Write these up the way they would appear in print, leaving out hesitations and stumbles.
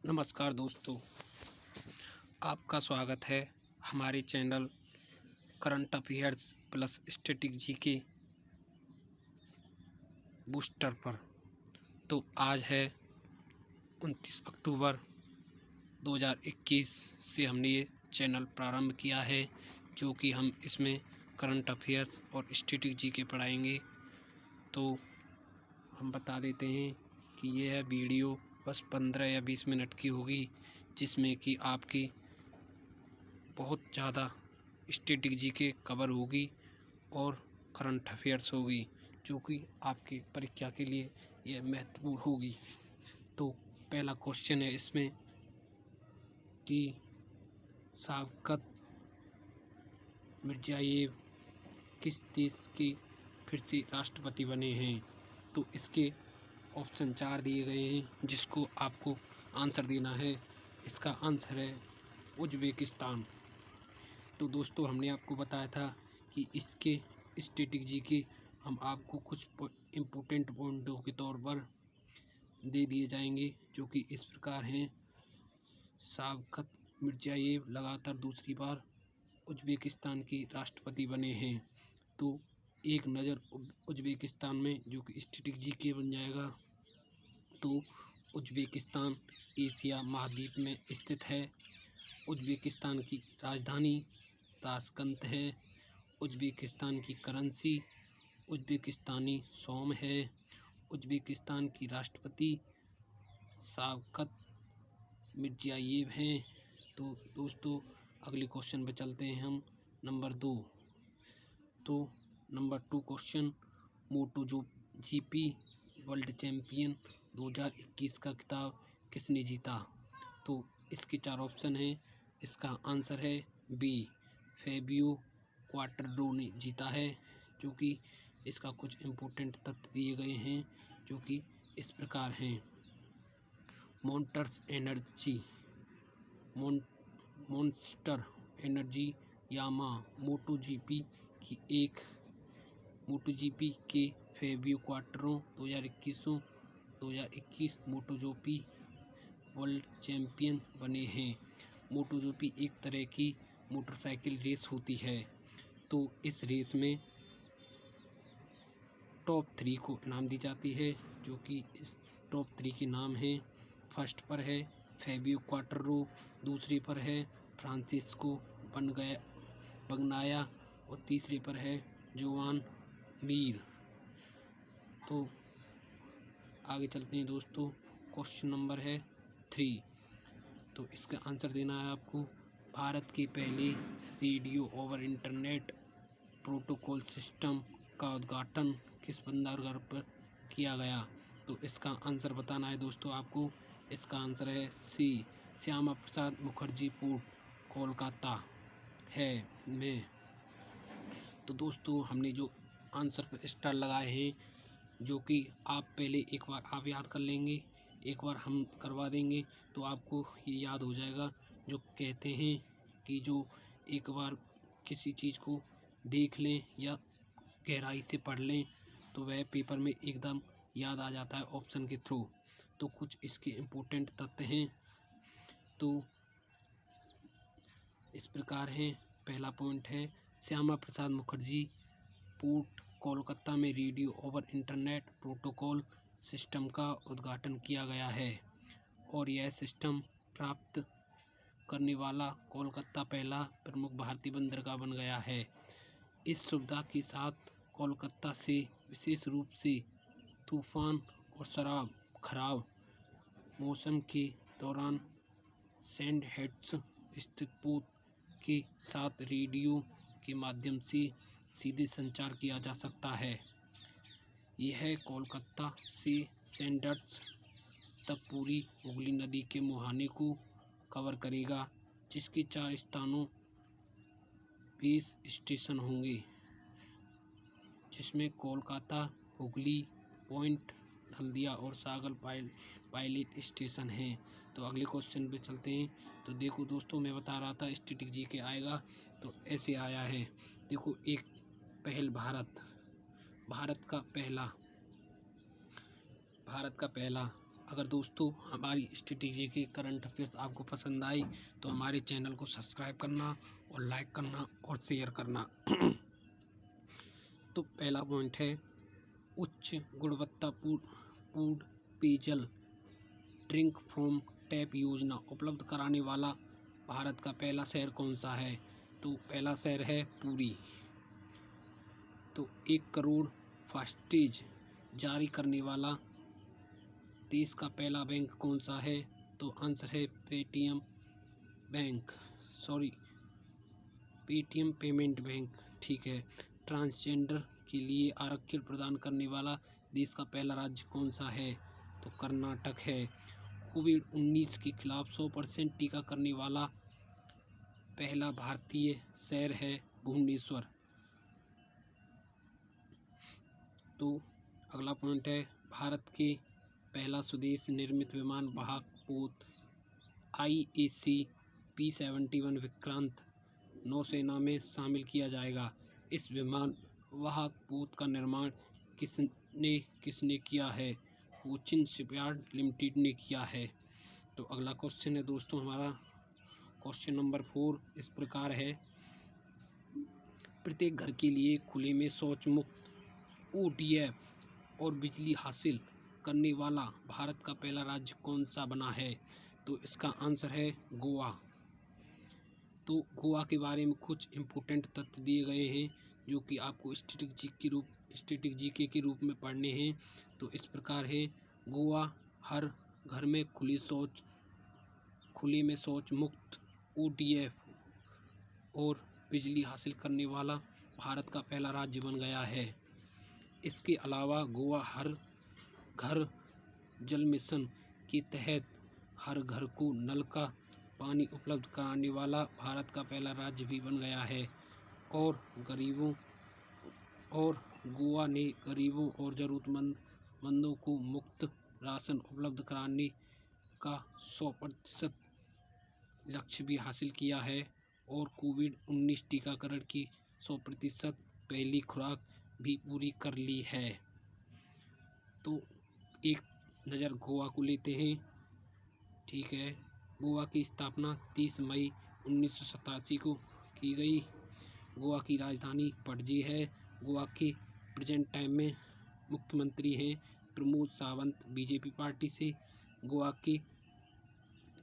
नमस्कार दोस्तों, आपका स्वागत है हमारे channel current affairs plus static GK booster पर। तो आज है 29 अक्टूबर 2021 से हमने ये चैनल प्रारंभ किया है, जो कि हम इसमें करंट अफेयर्स और स्टैटिक जीके पढ़ाएंगे। तो हम बता देते हैं कि यह वीडियो बस 15 या 20 मिनट की होगी, जिसमें कि आपकी बहुत ज़्यादा स्टैटिक जीके कवर होगी और करंट अफेयर्स होगी, जो कि आपकी परीक्षा के लिए यह महत्वपूर्ण होगी। तो पहला क्वेश्चन है इसमें कि शौकत मिर्ज़ाएव किस देश के फिर से राष्ट्रपति बने हैं। तो इसके ऑप्शन 4 दिए गए हैं, जिसको आपको आंसर देना है। इसका आंसर है उज़्बेकिस्तान। तो दोस्तों, हमने आपको बताया था कि इसके स्टैटिक जीके हम आपको कुछ इम्पोर्टेंट पॉइंटों के तौर पर दे दिए जाएंगे, जो कि इस प्रकार हैं। शौकत मिर्ज़ाएव लगातार दूसरी बार उज़्बेकिस्तान के राष्ट्रपति बने हैं। तो एक नज़र उज़्बेकिस्तान में, जो कि स्टैटिक जीके बन जाएगा। तो उज़्बेकिस्तान एशिया महाद्वीप में स्थित है। उज़्बेकिस्तान की राजधानी ताशकंद है। उज़्बेकिस्तान की करेंसी उज़्बेकिस्तानी सौम है। उज़्बेकिस्तान की राष्ट्रपति शौकत मिर्ज़ाएव हैं। तो दोस्तों, अगले क्वेश्चन पे चलते हैं हम, नंबर 2। तो नंबर 2 क्वेश्चन, मोटो जीपी वर्ल्ड चैम्पियन 2021 का खिताब किसने जीता। तो इसके 4 ऑप्शन हैं। इसका आंसर है बी, फैबियो क्वाटररो ने जीता है। जो कि इसका कुछ इम्पोर्टेंट तथ्य दिए गए हैं, जो कि इस प्रकार हैं। मॉन्स्टर एनर्जी यामा मोटोजीपी के फैबियो क्वाटरो 2021 मोटोजीपी वर्ल्ड चैम्पियन बने हैं। मोटोजीपी एक तरह की मोटरसाइकिल रेस होती है। तो इस रेस में टॉप 3 को इनाम दी जाती है, जो कि इस टॉप 3 के नाम हैं। फर्स्ट पर है फैबियो क्वाटरो, दूसरे पर है फ्रांसिस्को बगनाया और तीसरे पर है जोआन मीर। तो आगे चलते हैं दोस्तों, क्वेश्चन नंबर है 3। तो इसका आंसर देना है आपको। भारत के पहले radio over internet protocol system का उद्घाटन किस बंदरगाह पर किया गया। तो इसका आंसर बताना है दोस्तों आपको। इसका आंसर है सी, श्यामा प्रसाद मुखर्जी पोर्ट, कोलकाता है में। तो दोस्तों, हमने जो आंसर पर स्टार लगाए हैं, जो कि आप पहले एक बार आप याद कर लेंगे, एक बार हम करवा देंगे, तो आपको ये याद हो जाएगा। जो कहते हैं कि जो एक बार किसी चीज़ को देख लें या गहराई से पढ़ लें, तो वह पेपर में एकदम याद आ जाता है ऑप्शन के थ्रू। तो कुछ इसके इम्पोर्टेंट तथ्य हैं, तो इस प्रकार हैं। पहला पॉइंट है, श्यामा प्रसाद मुखर्जी पोर्ट कोलकाता में radio over internet protocol system का उद्घाटन किया गया है, और यह सिस्टम प्राप्त करने वाला कोलकाता पहला प्रमुख भारतीय बंदरगाह बन गया है। इस सुविधा के साथ कोलकाता से विशेष रूप से तूफान और खराब मौसम के दौरान सैंड हेड्स स्थित पोत के साथ रेडियो के माध्यम से सीधे संचार किया जा सकता है। यह कोलकाता से सैंडहर्ट्स तक पूरी हुगली नदी के मुहाने को कवर करेगा, जिसके 4 स्थानों बेस स्टेशन होंगे, जिसमें कोलकाता, हुगली पॉइंट, हल्दिया और सागर पायलट स्टेशन हैं। तो अगले क्वेश्चन पे चलते हैं। तो देखो दोस्तों, मैं बता रहा था स्टैटिक जीके आएगा, तो ऐसे आया है। देखो, एक पहल भारत का पहला भारत का पहला। अगर दोस्तों हमारी स्ट्रेटेजी के करंट अफेयर्स आपको पसंद आई तो हमारे चैनल को सब्सक्राइब करना और लाइक करना और शेयर करना। तो पहला पॉइंट है, उच्च गुणवत्तापूर्ण पेयजल ड्रिंक फ्रॉम टैप योजना उपलब्ध कराने वाला भारत का पहला शहर कौन सा है? तो पहला शहर है पुरी। तो 1 करोड़ फास्टेज जारी करने वाला देश का पहला बैंक कौन सा है? तो आंसर है पेटीएम पेमेंट बैंक। ठीक है। ट्रांसजेंडर के लिए आरक्षण प्रदान करने वाला देश का पहला राज्य कौन सा है? तो कर्नाटक है। कोविड-19 के खिलाफ 100% टीका करने वाला पहला भारतीय शहर है भुवनेश्वर। तो अगला पॉइंट है, भारत के पहला स्वदेश निर्मित विमान वाहक पोत IAC P-71 विक्रांत नौसेना में शामिल किया जाएगा। इस विमान वाहक पोत का निर्माण किसने किया है? कोचिन शिपयार्ड लिमिटेड ने किया है। तो अगला क्वेश्चन है दोस्तों हमारा क्वेश्चन नंबर 4 इस प्रकार है, प्रत्येक घर के लिए खुले में शौच मुक्त ODF और बिजली हासिल करने वाला भारत का पहला राज्य कौन सा बना है? तो इसका आंसर है गोवा। तो गोवा के बारे में कुछ इम्पोर्टेंट तथ्य दिए गए हैं जो कि आपको स्टैटिक के रूप में पढ़ने हैं। तो इस प्रकार है, गोवा हर घर में खुले में शौच मुक्त ODF और बिजली हासिल करने वाला भारत का पहला राज्य बन गया है। इसके अलावा गोवा हर घर जल मिशन के तहत हर घर को नल का पानी उपलब्ध कराने वाला भारत का पहला राज्य भी बन गया है। और गोवा ने गरीबों और ज़रूरतमंदों को मुफ्त राशन उपलब्ध कराने का 100% लक्ष्य भी हासिल किया है और कोविड-19 टीकाकरण की 100% पहली खुराक भी पूरी कर ली है। तो एक नज़र गोवा को लेते हैं। ठीक है। गोवा की स्थापना 30 मई 1987 को की गई। गोवा की राजधानी पणजी है। गोवा के प्रेजेंट टाइम में मुख्यमंत्री हैं प्रमोद सावंत बीजेपी पार्टी से। गोवा के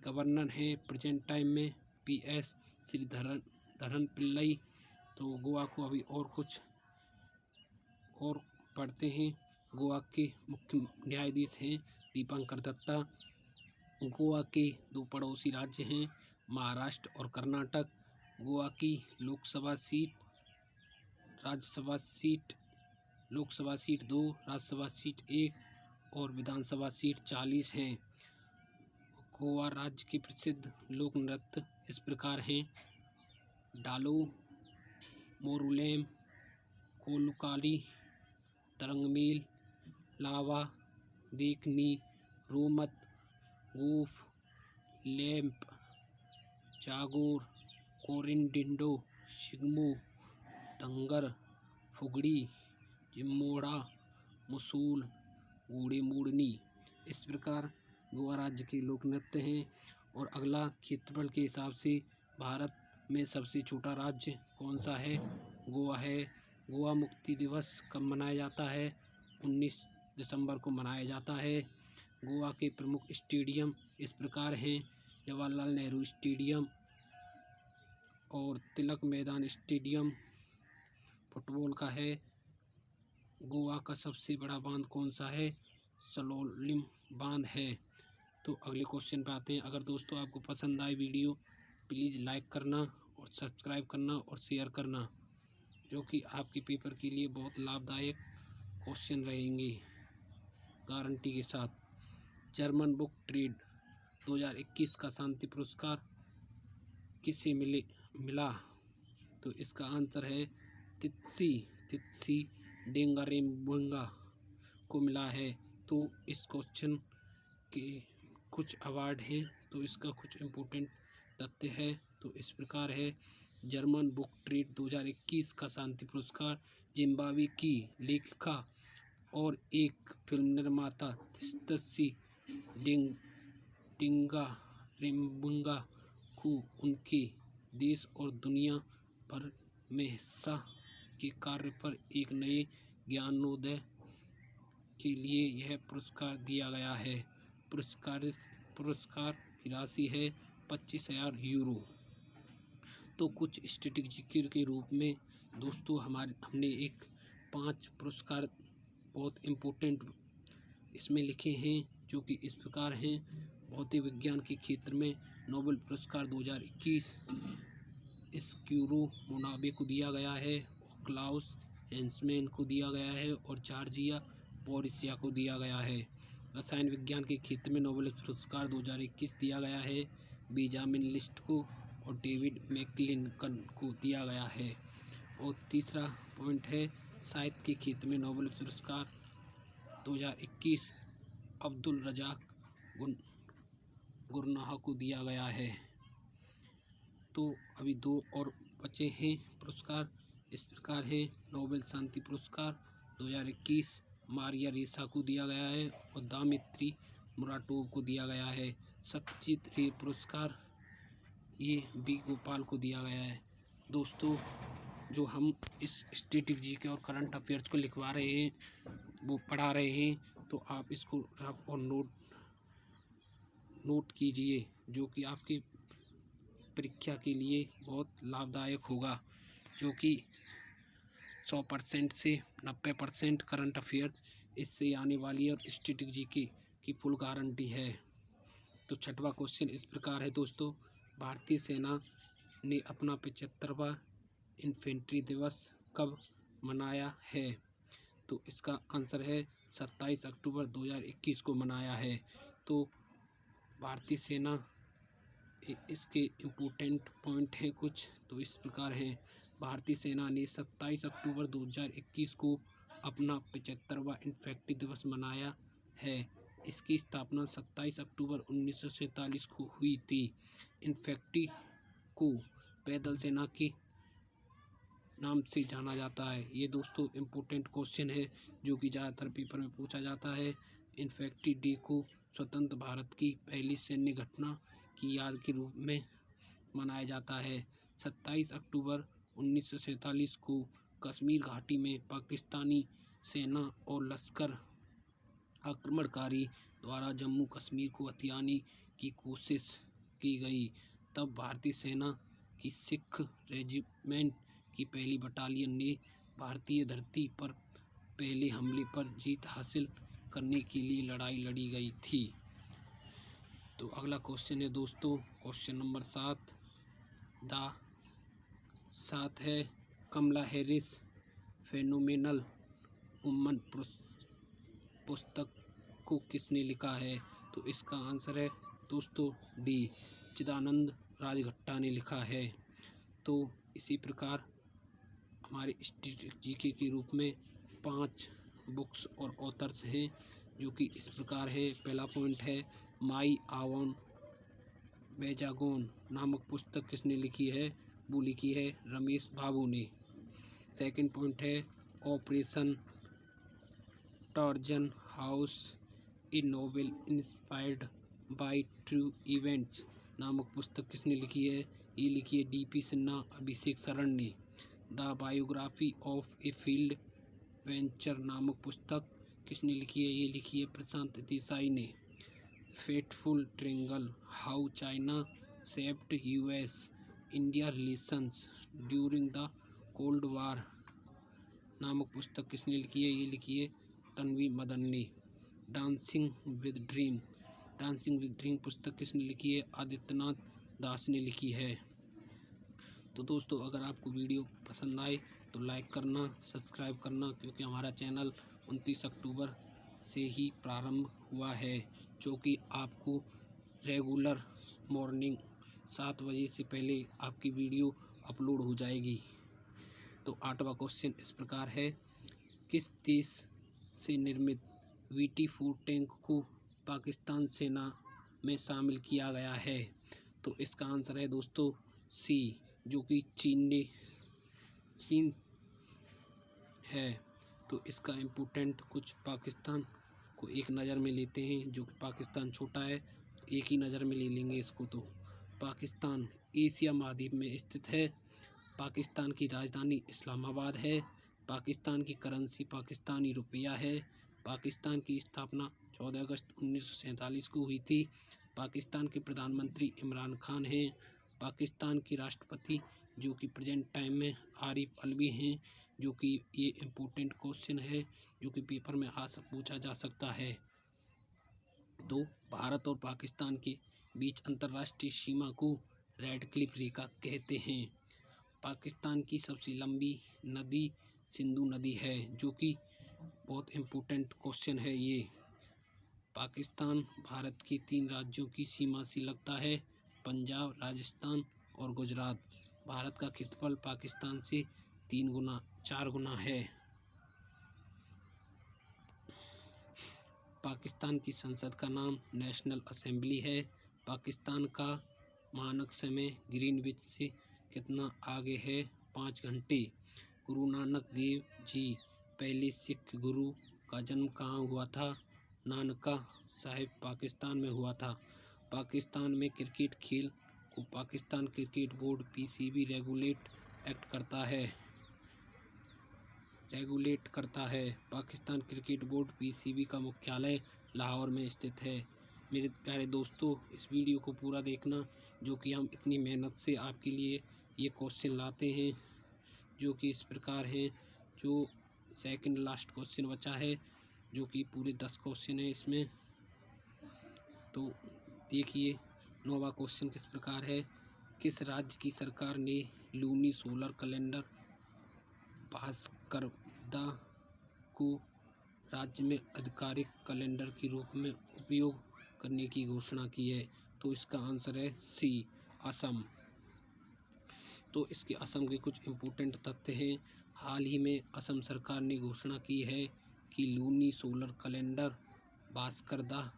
गवर्नर हैं प्रेजेंट टाइम में PS श्रीधरन पिल्लई। तो गोवा को अभी और कुछ और पढ़ते हैं। गोवा के मुख्य न्यायाधीश हैं दीपांकर दत्ता। गोवा के 2 पड़ोसी राज्य हैं महाराष्ट्र और कर्नाटक। गोवा की लोकसभा सीट 2, राज्यसभा सीट 1 और विधानसभा सीट 40 हैं। गोवा राज्य के प्रसिद्ध लोक नृत्य इस प्रकार हैं, डालो, मोरुलेम, कोलुकाली, तरंगमेल, लावा, देखनी, रोमत, गोफ, लैंप, जागोर, कोरिंडिंडो, सिग्मो, डंगर, फुगड़ी, जिम्मोड़ा, मुसूल, गूड़े मूड़नी। इस प्रकार गोवा राज्य के लोक नृत्य हैं। और अगला, क्षेत्रफल के हिसाब से भारत में सबसे छोटा राज्य कौन सा है? गोवा है। गोवा मुक्ति दिवस कब मनाया जाता है? 19 दिसंबर को मनाया जाता है। गोवा के प्रमुख स्टेडियम इस प्रकार हैं, जवाहरलाल नेहरू स्टेडियम और तिलक मैदान स्टेडियम फुटबॉल का है। गोवा का सबसे बड़ा बांध कौन सा है? सलोलिम बांध है। तो अगले क्वेश्चन पे आते हैं। अगर दोस्तों आपको पसंद आए वीडियो प्लीज़ लाइक करना और सब्सक्राइब करना और शेयर करना, जो कि आपके पेपर के लिए बहुत लाभदायक क्वेश्चन रहेंगे गारंटी के साथ। जर्मन बुक ट्रेड 2021 का शांति पुरस्कार किसे मिला? तो इसका आंसर है तित्सी डेंगारेम्बुंगा को मिला है। तो इस क्वेश्चन के कुछ अवार्ड हैं, तो इसका कुछ इम्पोर्टेंट तथ्य है। तो इस प्रकार है, जर्मन बुक ट्रेड 2021 का शांति पुरस्कार जिम्बाब्वे की लेखिका और एक फिल्म निर्माता तशी डिंगा रेम्बुंगा को उनके देश और दुनिया भर में हिस्सा के कार्य पर एक नए ज्ञानोदय के लिए यह पुरस्कार दिया गया है। पुरस्कार की राशि है 25,000 यूरो। तो कुछ स्ट्रेटेजी के रूप में दोस्तों हमने एक 5 पुरस्कार बहुत इम्पोर्टेंट इसमें लिखे हैं, जो कि इस प्रकार हैं। भौतिक विज्ञान के क्षेत्र में नोबेल पुरस्कार 2021 स्क्यूरो मोनाबे को दिया गया है, क्लाउस हेंसमैन को दिया गया है और जॉर्जिया बोरिसिया को दिया गया है। रसायन विज्ञान के क्षेत्र में नोबेल पुरस्कार 2021 दिया गया है बेंजामिन लिस्ट को और डेविड मैकक्लिनकन को दिया गया है। और तीसरा पॉइंट है साहित्य के क्षेत्र में नोबेल पुरस्कार 2021 अब्दुल रज़ाक गुरनाह को दिया गया है। तो अभी 2 और बचे हैं पुरस्कार, इस प्रकार है। नोबेल शांति पुरस्कार 2021 मारिया रेसा को दिया गया है और दामित्री मुराटोव को दिया गया है। सत्यजीत रे पुरस्कार ये बी गोपाल को दिया गया है। दोस्तों जो हम इस स्ट्रेटेजी के और करंट अफेयर्स को लिखवा रहे हैं, वो पढ़ा रहे हैं, तो आप इसको रफ और नोट कीजिए, जो कि आपकी परीक्षा के लिए बहुत लाभदायक होगा, जो कि 100% से 90% करंट अफेयर्स इससे आने वाली है और स्ट्रेटेजी की फुल गारंटी है। तो 6वां क्वेश्चन इस प्रकार है दोस्तों, भारतीय सेना ने अपना 75वां इन्फेंट्री दिवस कब मनाया है? तो इसका आंसर है 27 अक्टूबर 2021 को मनाया है। तो भारतीय सेना इसके इम्पोर्टेंट पॉइंट हैं कुछ, तो इस प्रकार हैं। भारतीय सेना ने 27 अक्टूबर 2021 को अपना 75वां इन्फेंट्री दिवस मनाया है। इसकी स्थापना 27 अक्टूबर 1947 को हुई थी। इन्फेंट्री को पैदल सेना के नाम से जाना जाता है। ये दोस्तों इम्पोर्टेंट क्वेश्चन है, जो कि ज़्यादातर पेपर में पूछा जाता है। इन्फेंट्री डे को स्वतंत्र भारत की पहली सैन्य घटना की याद के रूप में मनाया जाता है। 27 अक्टूबर 1947 को कश्मीर घाटी में पाकिस्तानी सेना और लश्कर आक्रमणकारी द्वारा जम्मू कश्मीर को हथियाने की कोशिश की गई। तब भारतीय सेना की सिख रेजिमेंट की पहली बटालियन ने भारतीय धरती पर पहले हमले पर जीत हासिल करने के लिए लड़ाई लड़ी गई थी। तो अगला क्वेश्चन है दोस्तों, क्वेश्चन नंबर 7 है कमला हैरिस फेनोमेनल वुमन पुस्तक को किसने लिखा है? तो इसका आंसर है दोस्तों डी चिदानंद राजघट्टा ने लिखा है। तो इसी प्रकार हमारे स्ट्रेटेजी के रूप में 5 बुक्स और ऑथर्स हैं, जो कि इस प्रकार है। पहला पॉइंट है माई आवन बेजागोन नामक पुस्तक किसने लिखी है? वो लिखी है रमेश बाबू ने। सेकंड पॉइंट है operation torsion house A novel inspired by true events नामक पुस्तक किसने लिखी है? ये लिखी है DP सिन्हा अभिषेक शरण ने। The biography of a field venture नामक पुस्तक किसने लिखी है? ये लिखी है प्रशांत देसाई ने। Fateful triangle how China shaped US India relations during the cold war नामक पुस्तक किसने लिखी है? ये लिखी है तन्वी मदन ने। डांसिंग विद ड्रीम पुस्तक किसने लिखी है? आदित्यनाथ दास ने लिखी है। तो दोस्तों अगर आपको वीडियो पसंद आए तो लाइक करना, सब्सक्राइब करना, क्योंकि हमारा चैनल 29 अक्टूबर से ही प्रारंभ हुआ है, जो कि आपको रेगुलर मॉर्निंग 7 बजे से पहले आपकी वीडियो अपलोड हो जाएगी। तो 8वां क्वेश्चन इस प्रकार है, किस देश से निर्मित VT-4 टैंक को पाकिस्तान सेना में शामिल किया गया है? तो इसका आंसर है दोस्तों सी, जो कि चीन है। तो इसका इम्पोर्टेंट कुछ पाकिस्तान को एक नज़र में लेते हैं, जो कि पाकिस्तान छोटा है, एक ही नज़र में ले लेंगे इसको। तो पाकिस्तान एशिया महाद्वीप में स्थित है। पाकिस्तान की राजधानी इस्लामाबाद है। पाकिस्तान की करेंसी पाकिस्तानी रुपया है। पाकिस्तान की स्थापना 14 अगस्त 1947 को हुई थी। पाकिस्तान के प्रधानमंत्री इमरान खान हैं। पाकिस्तान के राष्ट्रपति जो कि प्रेजेंट टाइम में आरिफ अलवी हैं, जो कि ये इम्पोर्टेंट क्वेश्चन है जो कि पेपर में पूछा जा सकता है। तो भारत और पाकिस्तान के बीच अंतर्राष्ट्रीय सीमा को रेड क्लिफ रेखा कहते हैं। पाकिस्तान की सबसे लंबी नदी सिंधु नदी है, जो कि बहुत इम्पोर्टेंट क्वेश्चन है ये। पाकिस्तान भारत के 3 राज्यों की सीमा से लगता है, पंजाब, राजस्थान और गुजरात। भारत का क्षेत्रफल पाकिस्तान से 4 गुना है। पाकिस्तान की संसद का नाम नेशनल असेंबली है। पाकिस्तान का मानक समय ग्रीनविच से कितना आगे है? 5 घंटे। गुरु नानक देव जी पहले सिख गुरु का जन्म कहाँ हुआ था? नानका साहिब पाकिस्तान में हुआ था। पाकिस्तान में क्रिकेट खेल को Pakistan cricket board PCB regulate करता है। पाकिस्तान क्रिकेट बोर्ड पीसीबी का मुख्यालय लाहौर में स्थित है। मेरे प्यारे दोस्तों, इस वीडियो को पूरा देखना, जो कि हम इतनी मेहनत से आपके लिए ये क्वेश्चन लाते हैं, जो कि इस प्रकार हैं। जो सेकंड लास्ट क्वेश्चन बचा है, जो कि पूरे 10 क्वेश्चन है इसमें। तो देखिए 9वां क्वेश्चन किस प्रकार है। किस राज्य की सरकार ने लूनी सोलर कैलेंडर भास्करदा को राज्य में आधिकारिक कैलेंडर के रूप में उपयोग करने की घोषणा की है? तो इसका आंसर है सी, असम। तो इसके असम के कुछ इम्पोर्टेंट तथ्य हैं। हाल ही में असम सरकार ने घोषणा की है कि लूनी सोलर कैलेंडर भास्करदा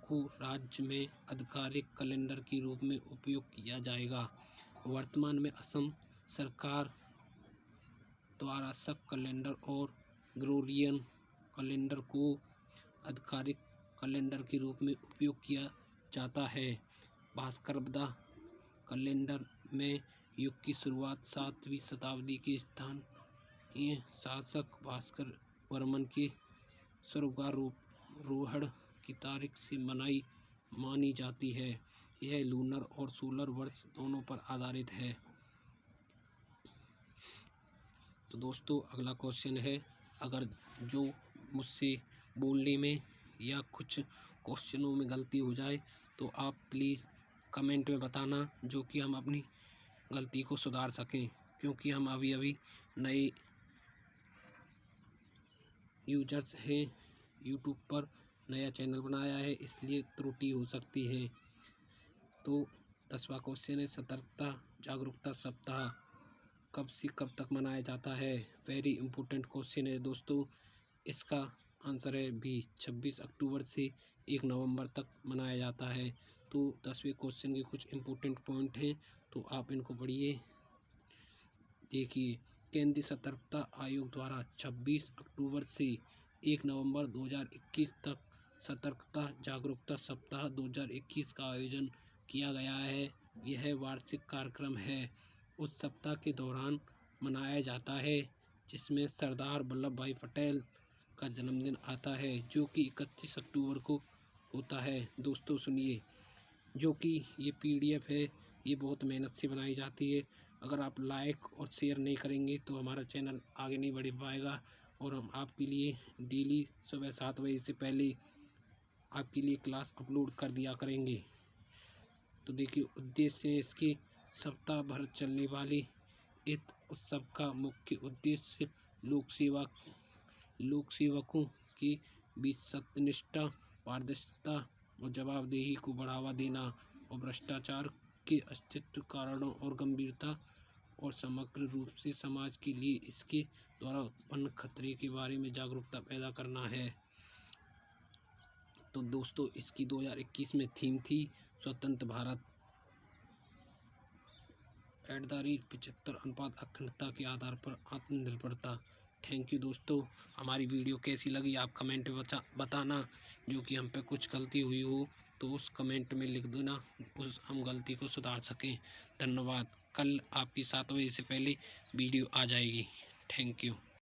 को राज्य में आधिकारिक कैलेंडर के रूप में उपयोग किया जाएगा। वर्तमान में असम सरकार द्वारा शक कैलेंडर और ग्रेगोरियन कैलेंडर को आधिकारिक कैलेंडर के रूप में उपयोग किया जाता है। भास्करदा कैलेंडर में युग की शुरुआत 7वीं शताब्दी के स्थानीय शासक भास्कर वर्मन के स्वर्गारोहण की तारीख से मानी जाती है। यह लूनर और सोलर वर्ष दोनों पर आधारित है। तो दोस्तों, अगला क्वेश्चन है, अगर जो मुझसे बोलने में या कुछ क्वेश्चनों में गलती हो जाए तो आप प्लीज़ कमेंट में बताना, जो कि हम अपनी गलती को सुधार सकें, क्योंकि हम अभी नए यूजर्स हैं, यूट्यूब पर नया चैनल बनाया है, इसलिए त्रुटि हो सकती है। तो 10वां क्वेश्चन है, सतर्कता जागरूकता सप्ताह कब से कब तक मनाया जाता है? वेरी इंपॉर्टेंट क्वेश्चन है दोस्तों। इसका आंसर है बी, 26 अक्टूबर से 1 नवंबर तक मनाया जाता है। तो 10वें क्वेश्चन के कुछ इम्पोर्टेंट पॉइंट हैं, तो आप इनको पढ़िए। देखिए, केंद्रीय सतर्कता आयोग द्वारा 26 अक्टूबर से 1 नवंबर 2021 तक सतर्कता जागरूकता सप्ताह 2021 का आयोजन किया गया है। यह वार्षिक कार्यक्रम है, उस सप्ताह के दौरान मनाया जाता है, जिसमें सरदार वल्लभ भाई पटेल का जन्मदिन आता है, जो कि 31 अक्टूबर को होता है। दोस्तों सुनिए, जो कि ये PDF है, ये बहुत मेहनत से बनाई जाती है। अगर आप लाइक और शेयर नहीं करेंगे तो हमारा चैनल आगे नहीं बढ़ पाएगा, और हम आपके लिए डेली सुबह 7 बजे से पहले आपके लिए क्लास अपलोड कर दिया करेंगे। तो देखिए, उद्देश्य है इसके सप्ताह भर चलने वाले इस उत्सव का मुख्य उद्देश्य लोक सेवकों के बीच सत्यनिष्ठा, पारदर्शिता और जवाबदेही को बढ़ावा देना, और भ्रष्टाचार के अस्तित्व, कारणों और गंभीरता और समग्र रूप से समाज के लिए इसके द्वारा उत्पन्न खतरे के बारे में जागरूकता पैदा करना है। तो दोस्तों, इसकी 2021 में थीम थी स्वतंत्र भारत। @ 75 अनुपात अखंडता के आधार पर आत्मनिर्भरता। थैंक यू दोस्तों। हमारी वीडियो कैसी लगी आप कमेंट में बताना। जो कि हम पे कुछ गलती हुई हो तो उस कमेंट में लिख देना, उस हम गलती को सुधार सकें। धन्यवाद। कल आपकी 7 बजे से पहले वीडियो आ जाएगी। Thank you.